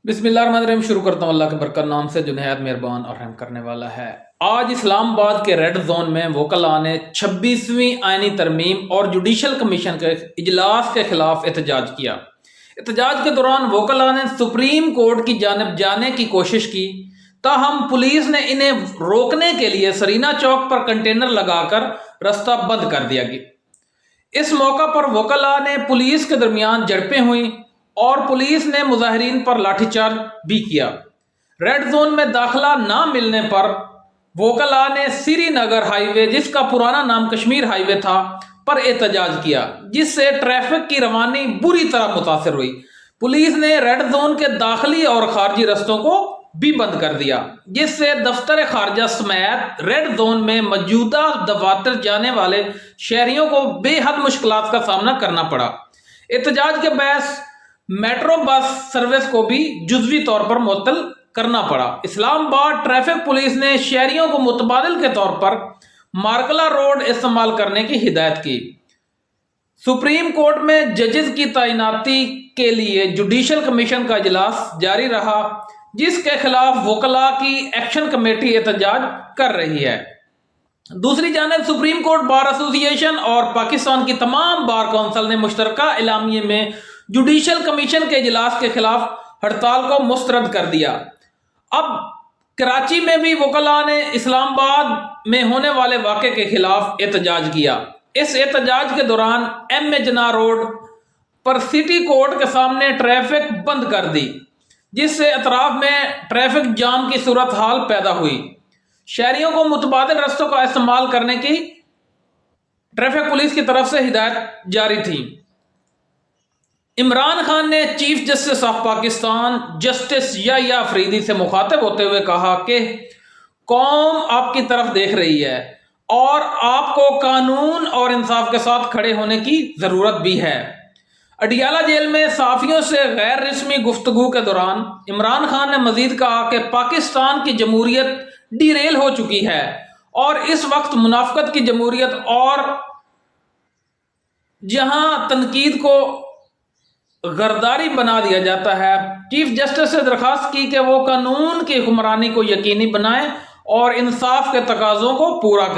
بسم اللہ الرحمن الرحیم شروع کرتا ہوں اللہ کے برکت نام سے جو نہایت مہربان اور رحم کرنے والا ہے۔ آج اسلام آباد کے ریڈ زون میں وکلاء نے 26ویں آئینی ترمیم اور جوڈیشل کمیشن کے اجلاس کے خلاف احتجاج کیا۔ احتجاج کے دوران وکلاء نے سپریم کورٹ کی جانب جانے کی کوشش کی، تاہم پولیس نے انہیں روکنے کے لیے سرینا چوک پر کنٹینر لگا کر راستہ بند کر دیا گیا۔ اس موقع پر وکلاء نے پولیس کے درمیان جھڑپیں ہوئیں اور پولیس نے مظاہرین پر لاٹھی چارج بھی کیا۔ ریڈ زون میں داخلہ نہ ملنے پر وکلاء نے سری نگر ہائی وے، جس کا پرانا نام کشمیر ہائی وے تھا، پر احتجاج کیا، جس سے ٹریفک کی روانی بری طرح متاثر ہوئی۔ پولیس نے ریڈ زون کے داخلی اور خارجی رستوں کو بھی بند کر دیا، جس سے دفتر خارجہ سمیت ریڈ زون میں موجودہ دفاتر جانے والے شہریوں کو بے حد مشکلات کا سامنا کرنا پڑا۔ احتجاج کے باعث میٹرو بس سروس کو بھی جزوی طور پر معطل کرنا پڑا۔ اسلام آباد ٹریفک پولیس نے شہریوں کو متبادل کے طور پر مارکلا روڈ استعمال کرنے کی ہدایت کی۔ سپریم کورٹ میں ججز کی تعیناتی کے لیے جوڈیشل کمیشن کا اجلاس جاری رہا، جس کے خلاف وکلاء کی ایکشن کمیٹی احتجاج کر رہی ہے۔ دوسری جانب سپریم کورٹ بار ایسوسی ایشن اور پاکستان کی تمام بار کونسل نے مشترکہ اعلامیے میں جوڈیشل کمیشن کے اجلاس کے خلاف ہڑتال کو مسترد کر دیا۔ اب کراچی میں بھی وکلاء نے اسلام آباد میں ہونے والے واقعے کے خلاف احتجاج کیا۔ اس احتجاج کے دوران ایم اے جناح روڈ پر سٹی کورٹ کے سامنے ٹریفک بند کر دی، جس سے اطراف میں ٹریفک جام کی صورتحال پیدا ہوئی۔ شہریوں کو متبادل رستوں کا استعمال کرنے کی ٹریفک پولیس کی طرف سے ہدایت جاری تھی۔ عمران خان نے chief justice of Pakistan justice Yahya Afridi سے مخاطب ہوتے ہوئے کہا کہ قوم آپ کی طرف دیکھ رہی ہے اور آپ کو قانون اور انصاف کے ساتھ کھڑے ہونے کی ضرورت بھی ہے۔ اڈیالہ جیل میں صحافیوں سے غیر رسمی گفتگو کے دوران عمران خان نے مزید کہا کہ پاکستان کی جمہوریت ڈی ریل ہو چکی ہے اور اس وقت منافقت کی جمہوریت، اور جہاں تنقید کو غرداری بنا دیا جاتا ہے۔ چیف جسٹس سے درخواست کی کہ وہ قانون کی حکمرانی کو یقینی بنائیں اور انصاف کے تقاضوں کو پورا کریں۔